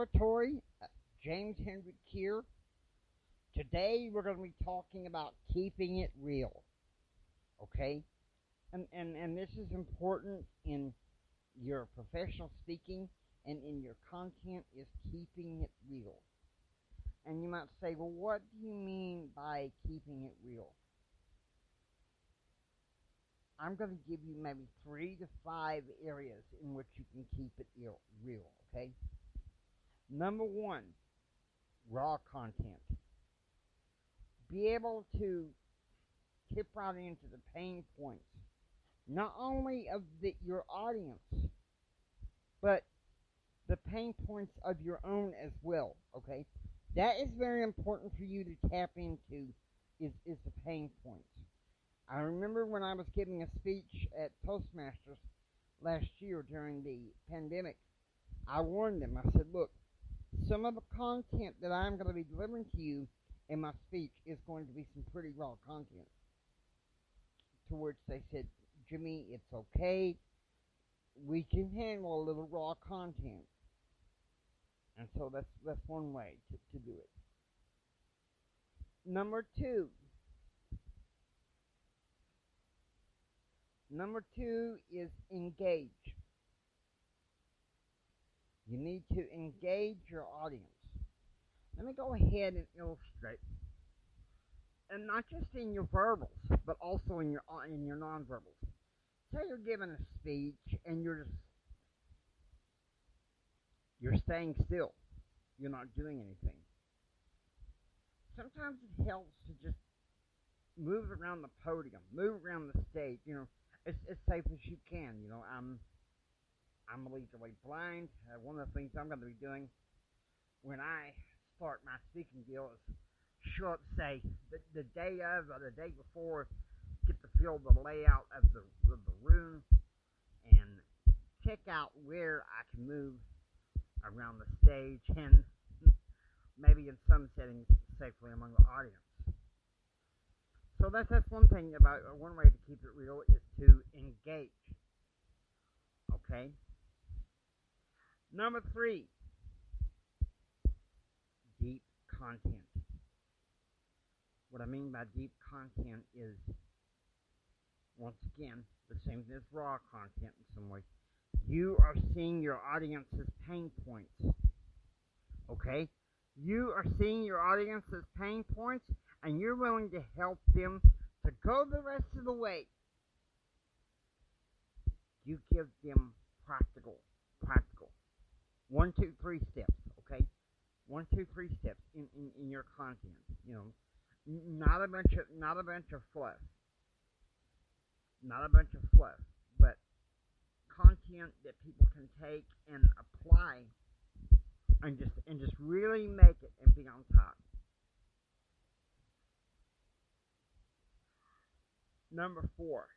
Territory. James Hendrick here. Today we're going to be talking about keeping it real. Okay? And this is important in your professional speaking and in your content is keeping it real. And you might say, well, what do you mean by keeping it real? I'm going to give you maybe 3 to 5 areas in which you can keep it real, okay? Number 1, raw content. Be able to tip right into the pain points, not only of your audience, but the pain points of your own as well, okay? That is very important for you to tap into is the pain points. I remember when I was giving a speech at Toastmasters last year during the pandemic, I warned them. I said, look, some of the content that I'm going to be delivering to you in my speech is going to be some pretty raw content. To which they said, Jimmy, it's okay. We can handle a little raw content. And so that's one way to do it. Number two is engage. You need to engage your audience. Let me go ahead and illustrate. And not just in your verbals, but also in your nonverbals. Say you're giving a speech and you're staying still. You're not doing anything. Sometimes it helps to just move around the podium, move around the stage, as safe as you can. I'm legally blind. One of the things I'm going to be doing when I start my speaking deal is show up, say, the day of or the day before, get to feel the layout of the room and check out where I can move around the stage and maybe in some settings safely among the audience. So that's one thing about one way to keep it real is to engage. Okay? Number 3, deep content. What I mean by deep content is, once again, the same as raw content in some ways. You are seeing your audience's pain points. Okay? You are seeing your audience's pain points, and you're willing to help them to go the rest of the way. You give them practical. 1, 2, 3 steps, okay? 1, 2, 3 steps in your content. Not a bunch of fluff. Not a bunch of fluff, but content that people can take and apply and just really make it and be on top. Number 4,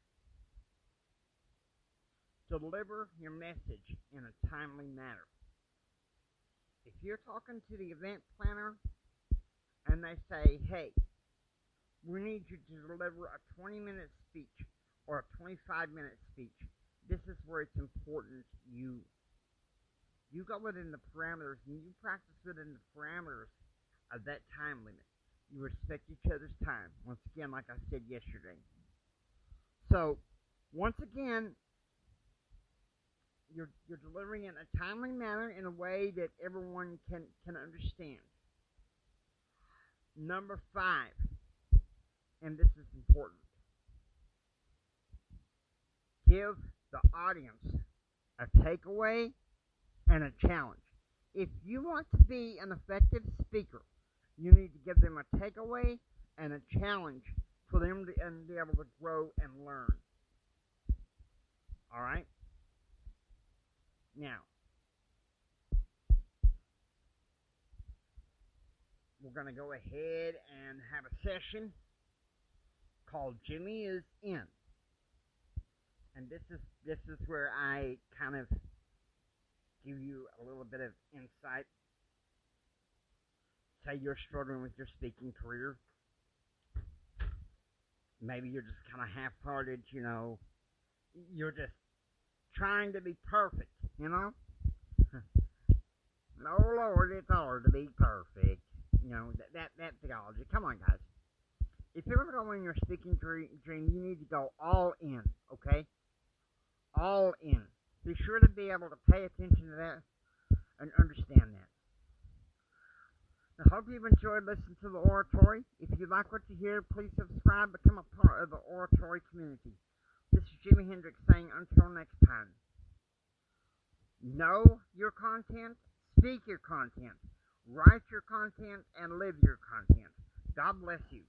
deliver your message in a timely manner. If you're talking to the event planner and they say, hey, we need you to deliver a 20-minute speech or a 25-minute speech, this is where it's important you go within the parameters and you practice within the parameters of that time limit. You respect each other's time. Once again, like I said yesterday. So, once again, you're delivering in a timely manner in a way that everyone can understand. Number 5, and this is important, give the audience a takeaway and a challenge. If you want to be an effective speaker, you need to give them a takeaway and a challenge for them to be able to grow and learn. All right? Now, we're going to go ahead and have a session called Jimmy is In. And this is where I kind of give you a little bit of insight. Say you're struggling with your speaking career. Maybe you're just kind of half-hearted, You're just trying to be perfect, oh Lord, it's hard to be perfect. You know, that theology. Come on, guys. If you're going to go in your speaking dream, you need to go all in, okay? All in. Be sure to be able to pay attention to that and understand that. I hope you've enjoyed listening to the oratory. If you like what you hear, please subscribe, become a part of the oratory community. This is Jimi Hendrix saying until next time. Know your content, speak your content, write your content, and live your content. God bless you.